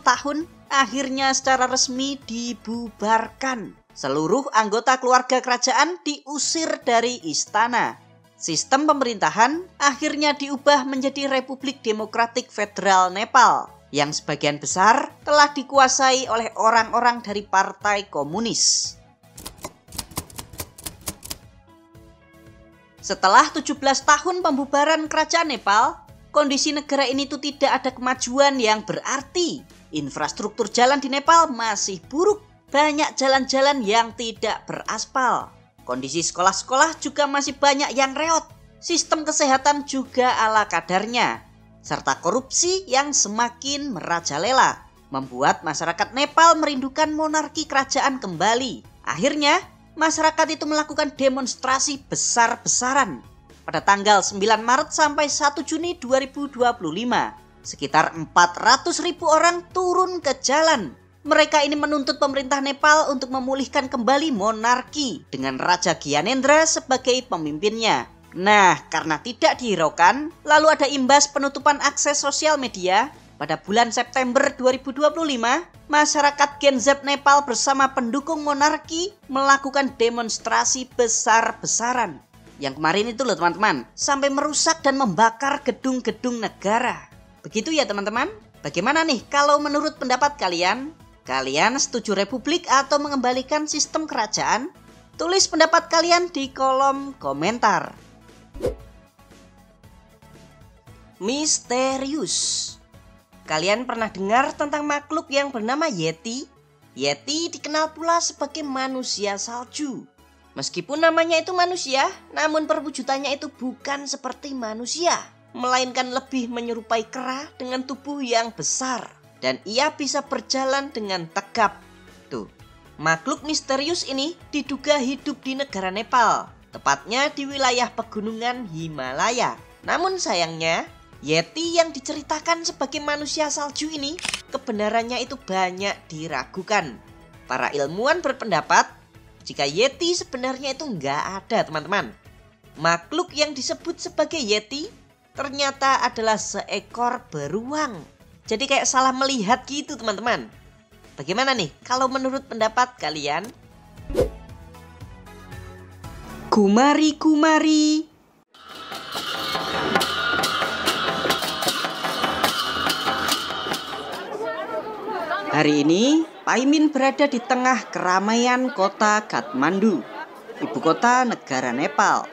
tahun akhirnya secara resmi dibubarkan. Seluruh anggota keluarga kerajaan diusir dari istana. Sistem pemerintahan akhirnya diubah menjadi Republik Demokratik Federal Nepal yang sebagian besar telah dikuasai oleh orang-orang dari Partai Komunis. Setelah 17 tahun pembubaran kerajaan Nepal, kondisi negara ini tuh tidak ada kemajuan yang berarti. Infrastruktur jalan di Nepal masih buruk, banyak jalan-jalan yang tidak beraspal. Kondisi sekolah-sekolah juga masih banyak yang reot. Sistem kesehatan juga ala kadarnya. Serta korupsi yang semakin merajalela. Membuat masyarakat Nepal merindukan monarki kerajaan kembali. Akhirnya, masyarakat itu melakukan demonstrasi besar-besaran. Pada tanggal 9 Maret sampai 1 Juni 2025, sekitar 400.000 orang turun ke jalan. Mereka ini menuntut pemerintah Nepal untuk memulihkan kembali monarki dengan Raja Gyanendra sebagai pemimpinnya. Nah, karena tidak dihiraukan, lalu ada imbas penutupan akses sosial media. Pada bulan September 2025, masyarakat Gen Z Nepal bersama pendukung monarki melakukan demonstrasi besar-besaran. Yang kemarin itu loh teman-teman, sampai merusak dan membakar gedung-gedung negara. Begitu ya teman-teman? Bagaimana nih kalau menurut pendapat kalian? Kalian setuju republik atau mengembalikan sistem kerajaan? Tulis pendapat kalian di kolom komentar. Misterius. Kalian pernah dengar tentang makhluk yang bernama Yeti? Yeti dikenal pula sebagai manusia salju. Meskipun namanya itu manusia, namun perwujudannya itu bukan seperti manusia, melainkan lebih menyerupai kera dengan tubuh yang besar. Dan ia bisa berjalan dengan tegap. Tuh, makhluk misterius ini diduga hidup di negara Nepal, tepatnya di wilayah pegunungan Himalaya. Namun sayangnya, Yeti yang diceritakan sebagai manusia salju ini, kebenarannya itu banyak diragukan. Para ilmuwan berpendapat, jika Yeti sebenarnya itu nggak ada teman-teman. Makhluk yang disebut sebagai Yeti, ternyata adalah seekor beruang. Jadi kayak salah melihat gitu teman-teman. Bagaimana nih kalau menurut pendapat kalian? Kumari-kumari. Hari ini, Paimin berada di tengah keramaian kota Kathmandu, ibu kota negara Nepal.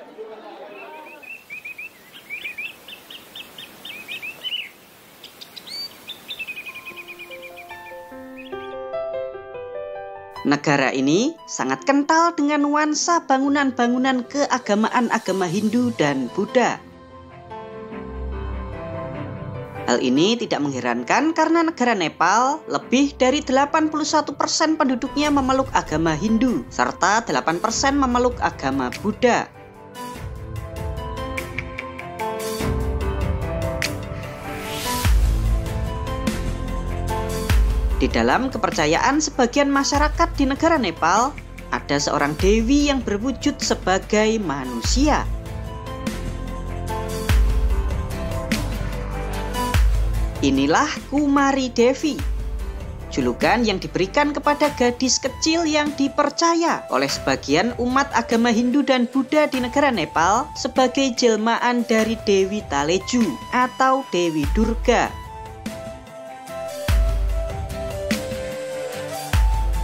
Negara ini sangat kental dengan nuansa bangunan-bangunan keagamaan agama Hindu dan Buddha. Hal ini tidak mengherankan karena negara Nepal lebih dari 81% penduduknya memeluk agama Hindu, serta 8% memeluk agama Buddha. Di dalam kepercayaan sebagian masyarakat di negara Nepal, ada seorang dewi yang berwujud sebagai manusia. Inilah Kumari Devi, julukan yang diberikan kepada gadis kecil yang dipercaya oleh sebagian umat agama Hindu dan Buddha di negara Nepal sebagai jelmaan dari Dewi Taleju atau Dewi Durga.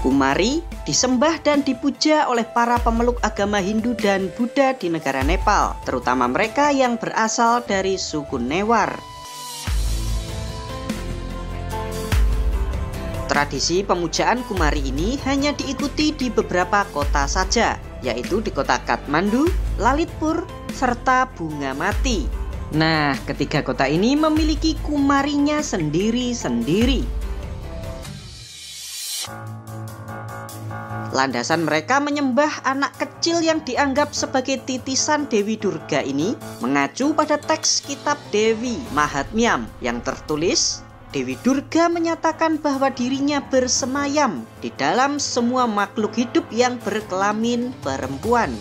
Kumari disembah dan dipuja oleh para pemeluk agama Hindu dan Buddha di negara Nepal, terutama mereka yang berasal dari suku Newar. Tradisi pemujaan Kumari ini hanya diikuti di beberapa kota saja, yaitu di kota Kathmandu, Lalitpur, serta Bungamati. Nah, ketiga kota ini memiliki kumarinya sendiri-sendiri. Landasan mereka menyembah anak kecil yang dianggap sebagai titisan Dewi Durga ini mengacu pada teks kitab Dewi Mahatmyam yang tertulis, Dewi Durga menyatakan bahwa dirinya bersemayam di dalam semua makhluk hidup yang berkelamin perempuan.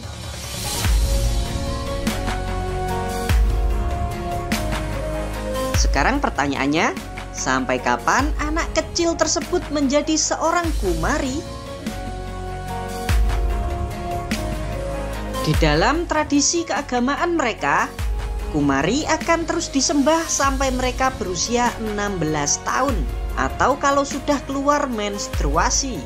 Sekarang pertanyaannya, sampai kapan anak kecil tersebut menjadi seorang kumari? Di dalam tradisi keagamaan mereka, kumari akan terus disembah sampai mereka berusia 16 tahun atau kalau sudah keluar menstruasi.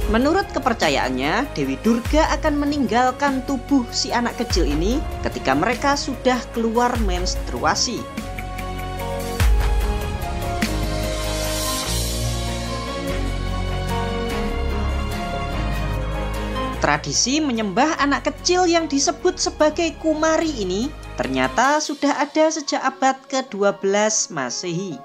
Menurut kepercayaannya, Dewi Durga akan meninggalkan tubuh si anak kecil ini ketika mereka sudah keluar menstruasi. Tradisi menyembah anak kecil yang disebut sebagai kumari ini ternyata sudah ada sejak abad ke-12 Masehi.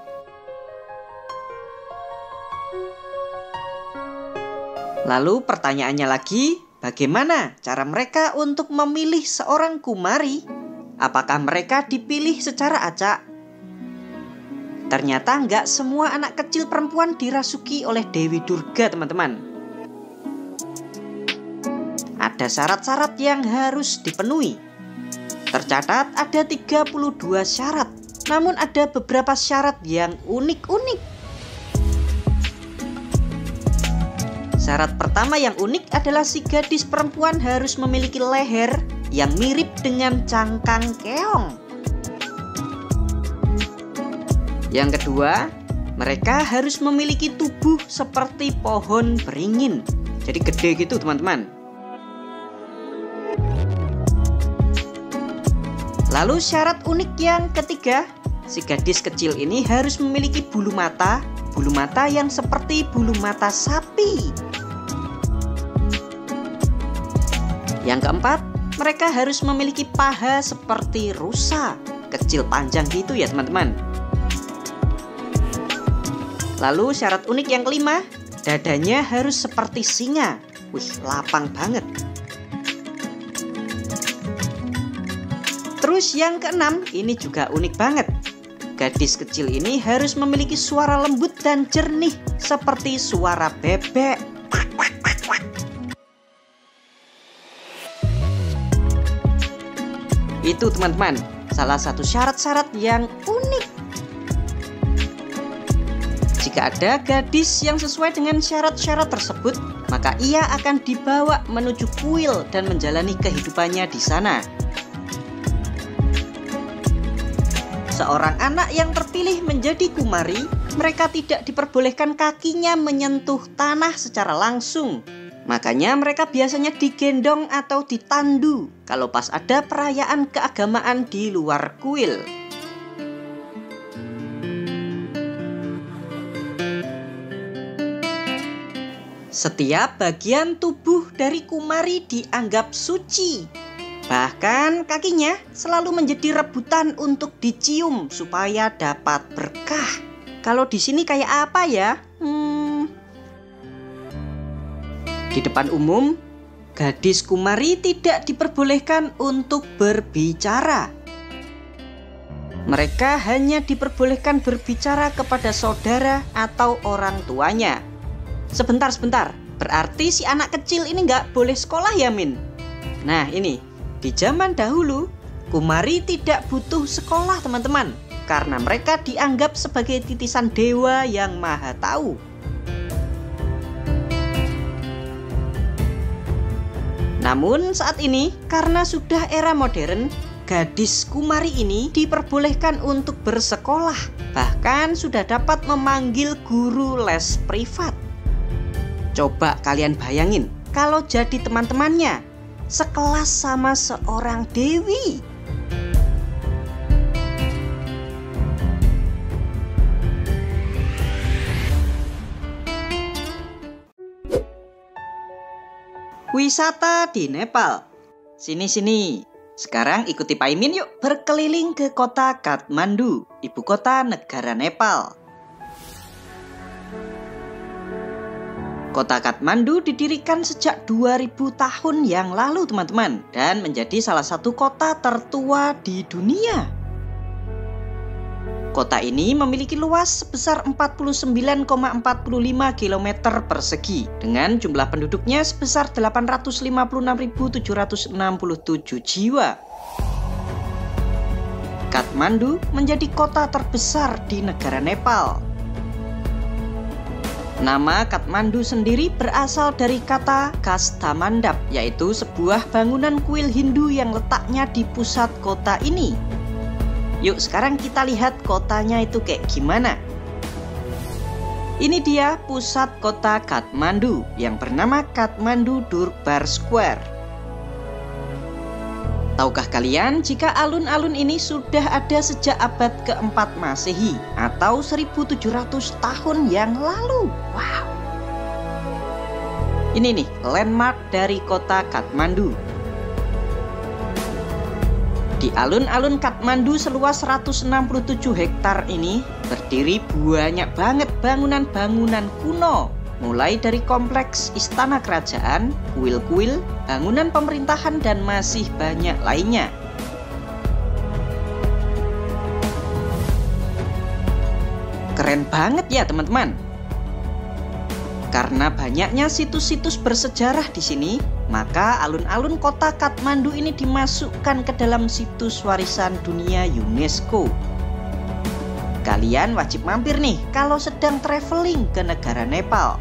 Lalu pertanyaannya lagi, bagaimana cara mereka untuk memilih seorang kumari? Apakah mereka dipilih secara acak? Ternyata nggak semua anak kecil perempuan dirasuki oleh Dewi Durga, teman-teman. Ada syarat-syarat yang harus dipenuhi. Tercatat ada 32 syarat, namun ada beberapa syarat yang unik-unik. Syarat pertama yang unik adalah si gadis perempuan harus memiliki leher yang mirip dengan cangkang keong. Yang kedua, mereka harus memiliki tubuh seperti pohon beringin. Jadi gede gitu, teman-teman. Lalu syarat unik yang ketiga, si gadis kecil ini harus memiliki bulu mata yang seperti bulu mata sapi. Yang keempat, mereka harus memiliki paha seperti rusa, kecil panjang gitu ya teman-teman. Lalu syarat unik yang kelima, dadanya harus seperti singa. Wih, lapang banget. Terus yang keenam, ini juga unik banget. Gadis kecil ini harus memiliki suara lembut dan jernih seperti suara bebek. Itu teman-teman, salah satu syarat-syarat yang unik. Jika ada gadis yang sesuai dengan syarat-syarat tersebut, maka ia akan dibawa menuju kuil dan menjalani kehidupannya di sana. Seorang anak yang terpilih menjadi kumari, mereka tidak diperbolehkan kakinya menyentuh tanah secara langsung. Makanya mereka biasanya digendong atau ditandu kalau pas ada perayaan keagamaan di luar kuil. Setiap bagian tubuh dari Kumari dianggap suci. Bahkan kakinya selalu menjadi rebutan untuk dicium supaya dapat berkah. Kalau di sini kayak apa ya? Di depan umum, gadis Kumari tidak diperbolehkan untuk berbicara. Mereka hanya diperbolehkan berbicara kepada saudara atau orang tuanya. Sebentar, berarti si anak kecil ini nggak boleh sekolah ya, Min? Nah ini, di zaman dahulu, Kumari tidak butuh sekolah teman-teman, karena mereka dianggap sebagai titisan dewa yang maha tahu. Namun saat ini, karena sudah era modern, gadis Kumari ini diperbolehkan untuk bersekolah. Bahkan sudah dapat memanggil guru les privat. Coba kalian bayangin, kalau jadi teman-temannya, sekelas sama seorang dewi. Wisata di Nepal. Sini. Sekarang ikuti Paimin yuk berkeliling ke kota Kathmandu, ibu kota negara Nepal. Kota Kathmandu didirikan sejak 2000 tahun yang lalu teman-teman, dan menjadi salah satu kota tertua di dunia. Kota ini memiliki luas sebesar 49,45 km persegi dengan jumlah penduduknya sebesar 856.767 jiwa. Kathmandu menjadi kota terbesar di negara Nepal. Nama Kathmandu sendiri berasal dari kata Kastamandap, yaitu sebuah bangunan kuil Hindu yang letaknya di pusat kota ini. Yuk sekarang kita lihat kotanya itu kayak gimana. Ini dia pusat kota Kathmandu yang bernama Kathmandu Durbar Square. Tahukah kalian jika alun-alun ini sudah ada sejak abad keempat Masehi atau 1700 tahun yang lalu? Wow. Ini nih landmark dari kota Kathmandu. Di alun-alun Kathmandu seluas 167 hektar ini berdiri banyak banget bangunan-bangunan kuno. Mulai dari kompleks istana kerajaan, kuil-kuil, bangunan pemerintahan, dan masih banyak lainnya. Keren banget ya teman-teman. Karena banyaknya situs-situs bersejarah di sini, maka alun-alun kota Kathmandu ini dimasukkan ke dalam situs warisan dunia UNESCO. Kalian wajib mampir nih kalau sedang traveling ke negara Nepal.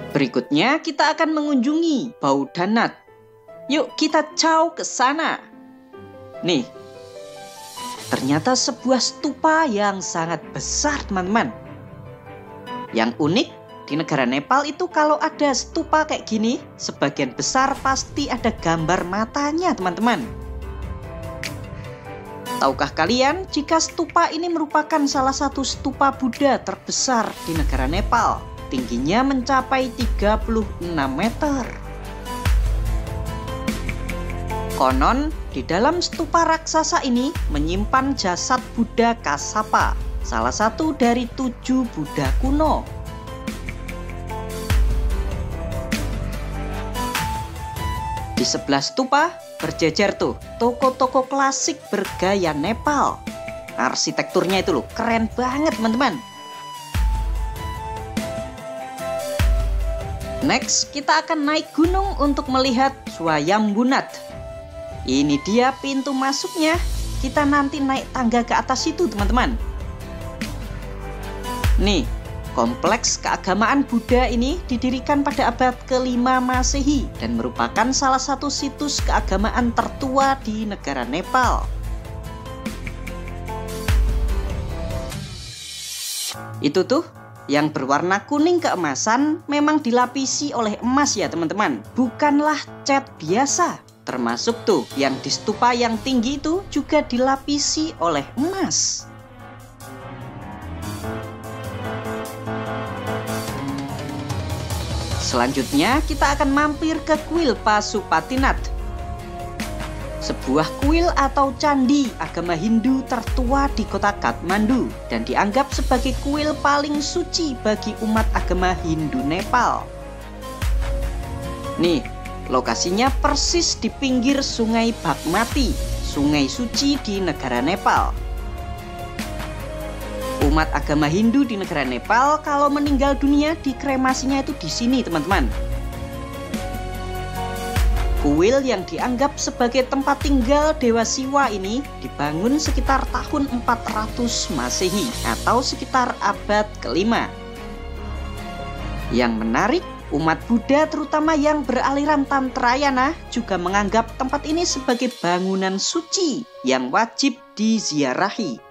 Berikutnya kita akan mengunjungi Baudhanath. Yuk kita caw ke sana. Nih, ternyata sebuah stupa yang sangat besar teman-teman. Yang unik di negara Nepal itu kalau ada stupa kayak gini, sebagian besar pasti ada gambar matanya teman-teman. Tahukah kalian jika stupa ini merupakan salah satu stupa Buddha terbesar di negara Nepal? Tingginya mencapai 36 meter. Konon, di dalam stupa raksasa ini menyimpan jasad Buddha Kassapa, salah satu dari 7 Buddha kuno. Di sebelah stupa berjejer tuh toko-toko klasik bergaya Nepal. Arsitekturnya itu loh keren banget teman-teman. Next, kita akan naik gunung untuk melihat Swayambhunath. Ini dia pintu masuknya. Kita nanti naik tangga ke atas itu, teman-teman. Nih, kompleks keagamaan Buddha ini didirikan pada abad ke-5 Masehi dan merupakan salah satu situs keagamaan tertua di negara Nepal. Itu tuh yang berwarna kuning keemasan memang dilapisi oleh emas ya teman-teman. Bukanlah cat biasa, Termasuk tuh yang di stupa yang tinggi itu juga dilapisi oleh emas. Selanjutnya kita akan mampir ke kuil Pasupatinath, sebuah kuil atau candi agama Hindu tertua di kota Kathmandu dan dianggap sebagai kuil paling suci bagi umat agama Hindu Nepal. Nih, lokasinya persis di pinggir Sungai Bagmati, sungai suci di negara Nepal. Umat agama Hindu di negara Nepal kalau meninggal dunia dikremasinya itu di sini, teman-teman. Kuil yang dianggap sebagai tempat tinggal Dewa Siwa ini dibangun sekitar tahun 400 Masehi atau sekitar abad ke-5. Yang menarik, umat Buddha terutama yang beraliran Tantrayana juga menganggap tempat ini sebagai bangunan suci yang wajib diziarahi.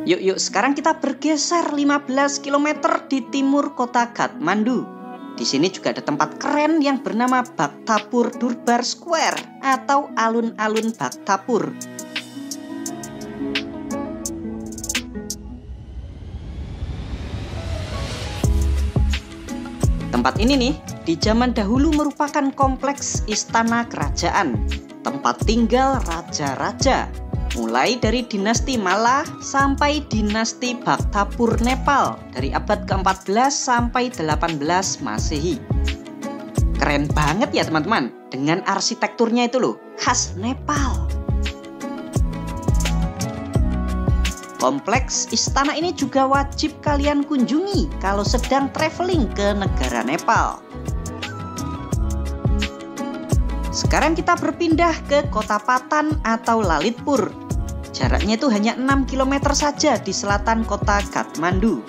Yuk, sekarang kita bergeser 15 km di timur kota Kathmandu. Di sini juga ada tempat keren yang bernama Bhaktapur Durbar Square atau alun-alun Bhaktapur. Tempat ini nih, di zaman dahulu merupakan kompleks istana kerajaan, tempat tinggal raja-raja. Mulai dari dinasti Malla sampai dinasti Bhaktapur Nepal dari abad ke-14 sampai 18 Masehi. Keren banget ya teman-teman, dengan arsitekturnya itu loh, khas Nepal. Kompleks istana ini juga wajib kalian kunjungi kalau sedang traveling ke negara Nepal. Sekarang kita berpindah ke kota Patan atau Lalitpur. Jaraknya itu hanya 6 km saja di selatan kota Kathmandu.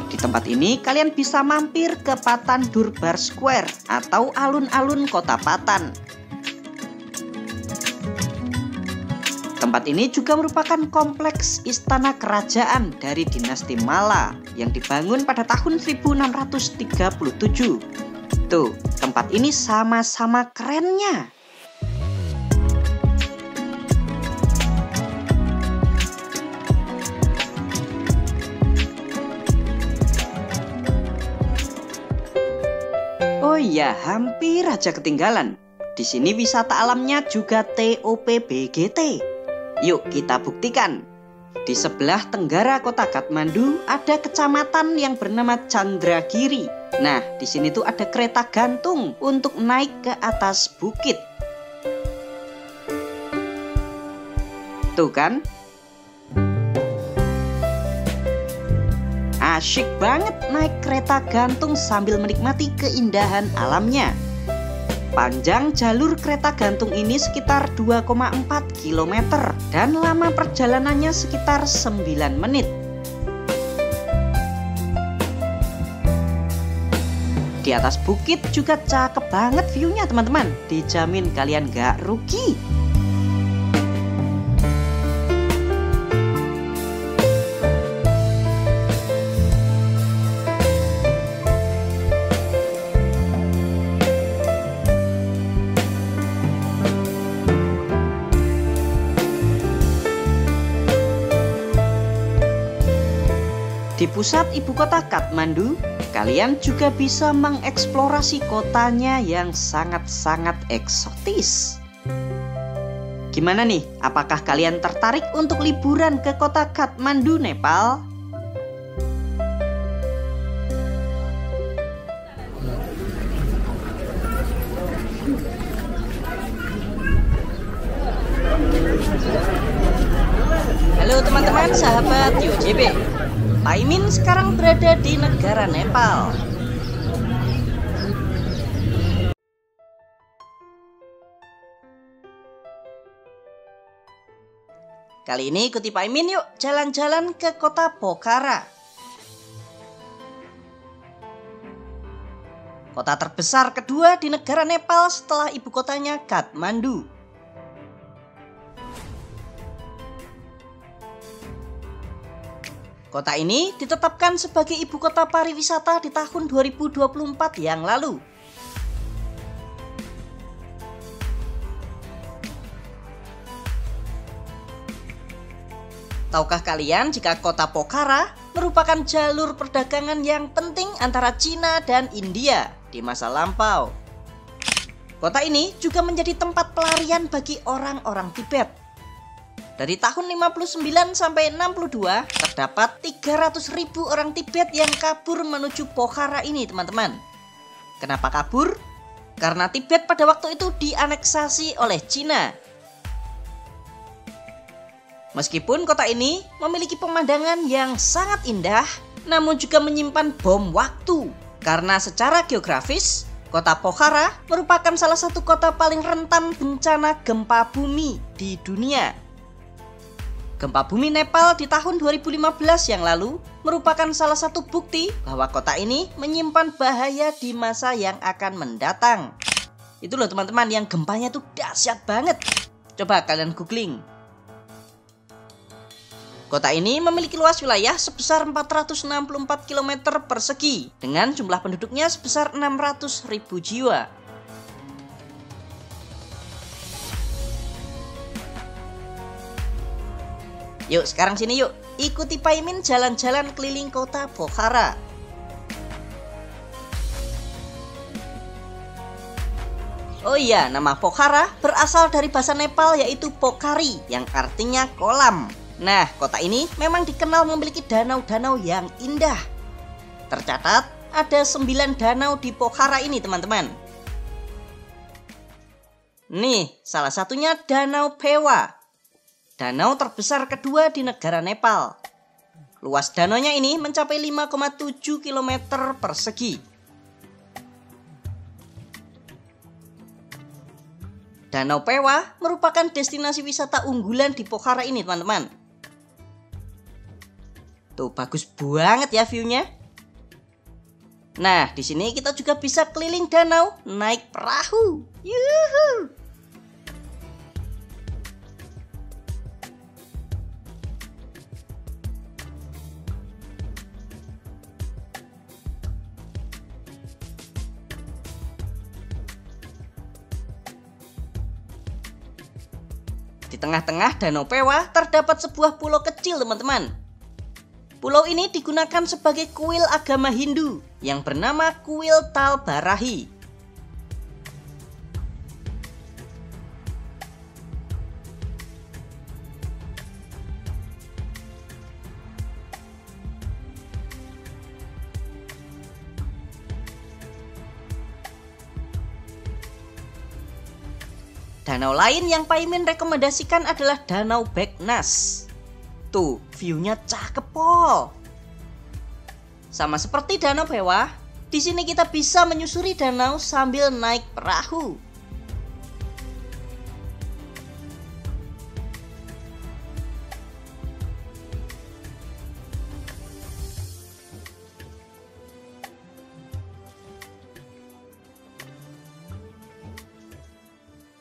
Di tempat ini kalian bisa mampir ke Patan Durbar Square atau alun-alun kota Patan. Tempat ini juga merupakan kompleks istana kerajaan dari dinasti Malla yang dibangun pada tahun 1637. Tuh, tempat ini sama-sama kerennya. Oh iya, hampir aja ketinggalan. Di sini wisata alamnya juga TOP-BGT. Yuk kita buktikan. Di sebelah tenggara kota Kathmandu ada kecamatan yang bernama Chandragiri. Nah, di sini tuh ada kereta gantung untuk naik ke atas bukit. Tuh kan? Asyik banget naik kereta gantung sambil menikmati keindahan alamnya. Panjang jalur kereta gantung ini sekitar 2,4 km dan lama perjalanannya sekitar 9 menit. Di atas bukit juga cakep banget view-nya teman-teman. Dijamin kalian gak rugi. Di pusat ibu kota Kathmandu, kalian juga bisa mengeksplorasi kotanya yang sangat-sangat eksotis. Gimana nih? Apakah kalian tertarik untuk liburan ke kota Kathmandu, Nepal? Halo teman-teman, sahabat TOJB. Pak Imin sekarang berada di negara Nepal. Kali ini ikuti Pak Imin yuk jalan-jalan ke kota Pokhara. Kota terbesar kedua di negara Nepal setelah ibu kotanya Kathmandu. Kota ini ditetapkan sebagai ibu kota pariwisata di tahun 2024 yang lalu. Tahukah kalian jika kota Pokhara merupakan jalur perdagangan yang penting antara Cina dan India di masa lampau? Kota ini juga menjadi tempat pelarian bagi orang-orang Tibet. Dari tahun 59 sampai 62, terdapat 300.000 orang Tibet yang kabur menuju Pokhara ini, teman-teman. Kenapa kabur? Karena Tibet pada waktu itu dianeksasi oleh Cina. Meskipun kota ini memiliki pemandangan yang sangat indah, namun juga menyimpan bom waktu. Karena secara geografis, kota Pokhara merupakan salah satu kota paling rentan bencana gempa bumi di dunia. Gempa bumi Nepal di tahun 2015 yang lalu merupakan salah satu bukti bahwa kota ini menyimpan bahaya di masa yang akan mendatang. Itu loh teman-teman, yang gempanya tuh dahsyat banget. Coba kalian googling. Kota ini memiliki luas wilayah sebesar 464 km persegi dengan jumlah penduduknya sebesar 600.000 jiwa. Yuk sekarang sini yuk, ikuti Paimin jalan-jalan keliling kota Pokhara. Oh iya, nama Pokhara berasal dari bahasa Nepal yaitu Pokhari yang artinya kolam. Nah, kota ini memang dikenal memiliki danau-danau yang indah. Tercatat ada 9 danau di Pokhara ini, teman-teman. Nih, salah satunya Danau Phewa. Danau terbesar kedua di negara Nepal. Luas danaunya ini mencapai 5,7 km persegi. Danau Phewa merupakan destinasi wisata unggulan di Pokhara ini, teman-teman. Tuh, bagus banget ya view-nya. Nah, di sini kita juga bisa keliling danau naik perahu. Yuhu! Di tengah-tengah Danau Phewa terdapat sebuah pulau kecil, teman-teman. Pulau ini digunakan sebagai kuil agama Hindu yang bernama Kuil Tal Barahi. Danau lain yang Paimin rekomendasikan adalah Danau Beknas. Tuh, view-nya cakep pol. Sama seperti Danau Phewa, di sini kita bisa menyusuri danau sambil naik perahu.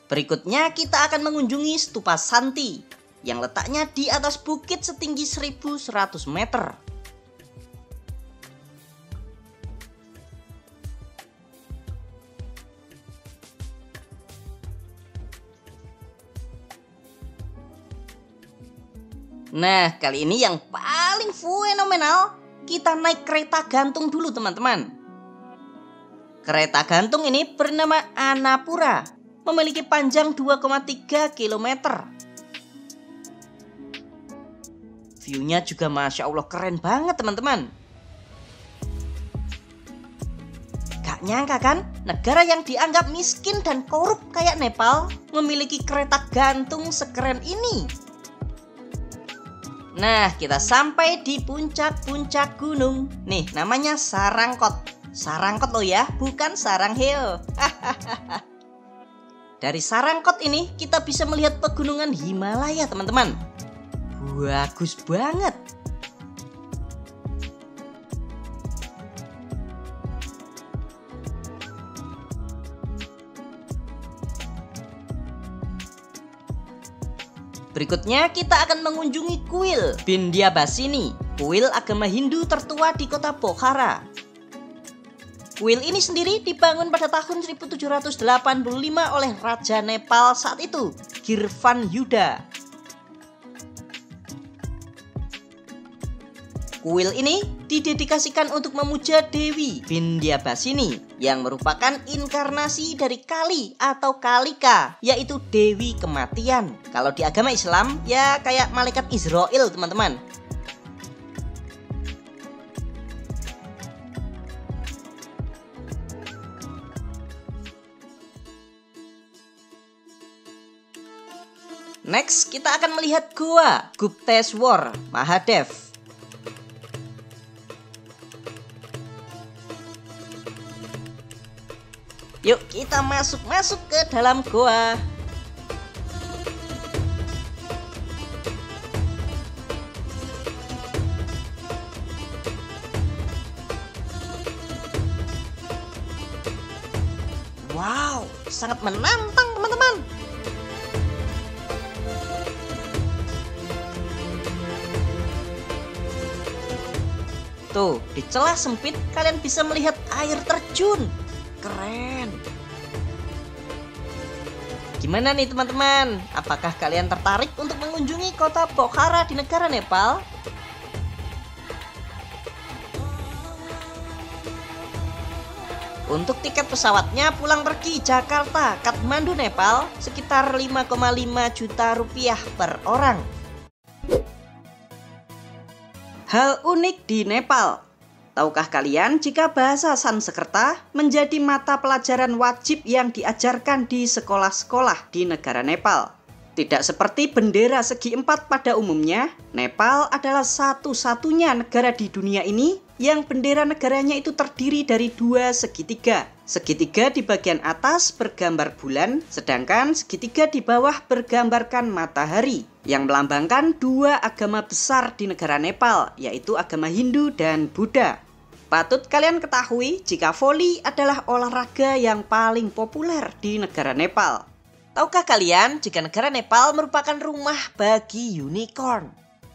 Berikutnya kita akan mengunjungi Stupa Santi yang letaknya di atas bukit setinggi 1.100 meter. Nah, kali ini yang paling fenomenal, kita naik kereta gantung dulu, teman-teman. Kereta gantung ini bernama Annapura, memiliki panjang 2,3 km. View-nya juga Masya Allah keren banget, teman-teman. Gak nyangka kan, negara yang dianggap miskin dan korup kayak Nepal memiliki kereta gantung sekeren ini. Nah, kita sampai di puncak-puncak gunung. Nih, namanya Sarangkot. Sarangkot loh ya, bukan Sarang Hill. Dari Sarangkot ini kita bisa melihat pegunungan Himalaya, teman-teman. Bagus banget. Berikutnya kita akan mengunjungi kuil Vindhyabasini, kuil agama Hindu tertua di kota Pokhara. Kuil ini sendiri dibangun pada tahun 1785 oleh Raja Nepal saat itu, Girvan Yuda. Kuil ini didedikasikan untuk memuja Dewi Vindyabasini yang merupakan inkarnasi dari Kali atau Kalika, yaitu Dewi Kematian. Kalau di agama Islam ya kayak malaikat Israel, teman-teman. Next, kita akan melihat Goa Gupteshwar Mahadev. Yuk kita masuk ke dalam goa. Wow, sangat menantang, teman-teman. Tuh, di celah sempit kalian bisa melihat air terjun. Keren. Gimana nih teman-teman? Apakah kalian tertarik untuk mengunjungi kota Pokhara di negara Nepal? Untuk tiket pesawatnya pulang pergi Jakarta, Kathmandu, Nepal sekitar 5,5 juta rupiah per orang. Hal unik di Nepal. Tahukah kalian jika bahasa Sanskerta menjadi mata pelajaran wajib yang diajarkan di sekolah-sekolah di negara Nepal? Tidak seperti bendera segi empat pada umumnya, Nepal adalah satu-satunya negara di dunia ini yang bendera negaranya itu terdiri dari dua segitiga. Segitiga di bagian atas bergambar bulan, sedangkan segitiga di bawah bergambarkan matahari, yang melambangkan dua agama besar di negara Nepal, yaitu agama Hindu dan Buddha. Patut kalian ketahui jika voli adalah olahraga yang paling populer di negara Nepal. Tahukah kalian jika negara Nepal merupakan rumah bagi unicorn?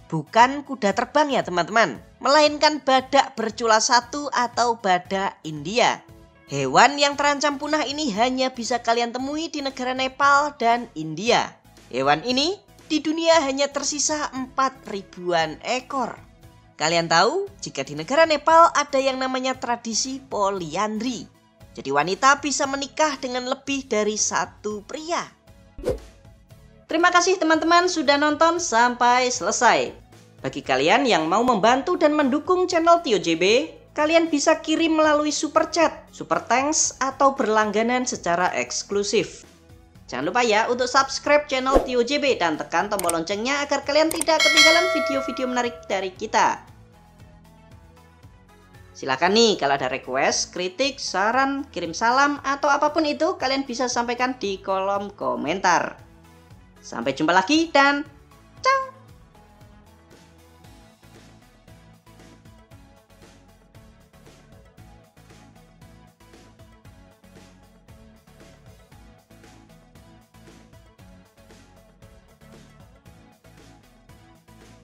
Bukan kuda terbang ya teman-teman, melainkan badak bercula satu atau badak India. Hewan yang terancam punah ini hanya bisa kalian temui di negara Nepal dan India. Hewan ini di dunia hanya tersisa 4.000-an ekor. Kalian tahu jika di negara Nepal ada yang namanya tradisi poliandri. Jadi wanita bisa menikah dengan lebih dari satu pria. Terima kasih teman-teman sudah nonton sampai selesai. Bagi kalian yang mau membantu dan mendukung channel Tio JB, kalian bisa kirim melalui super chat, super thanks, atau berlangganan secara eksklusif. Jangan lupa ya untuk subscribe channel Tio JB dan tekan tombol loncengnya agar kalian tidak ketinggalan video-video menarik dari kita. Silakan nih kalau ada request, kritik, saran, kirim salam, atau apapun itu kalian bisa sampaikan di kolom komentar. Sampai jumpa lagi dan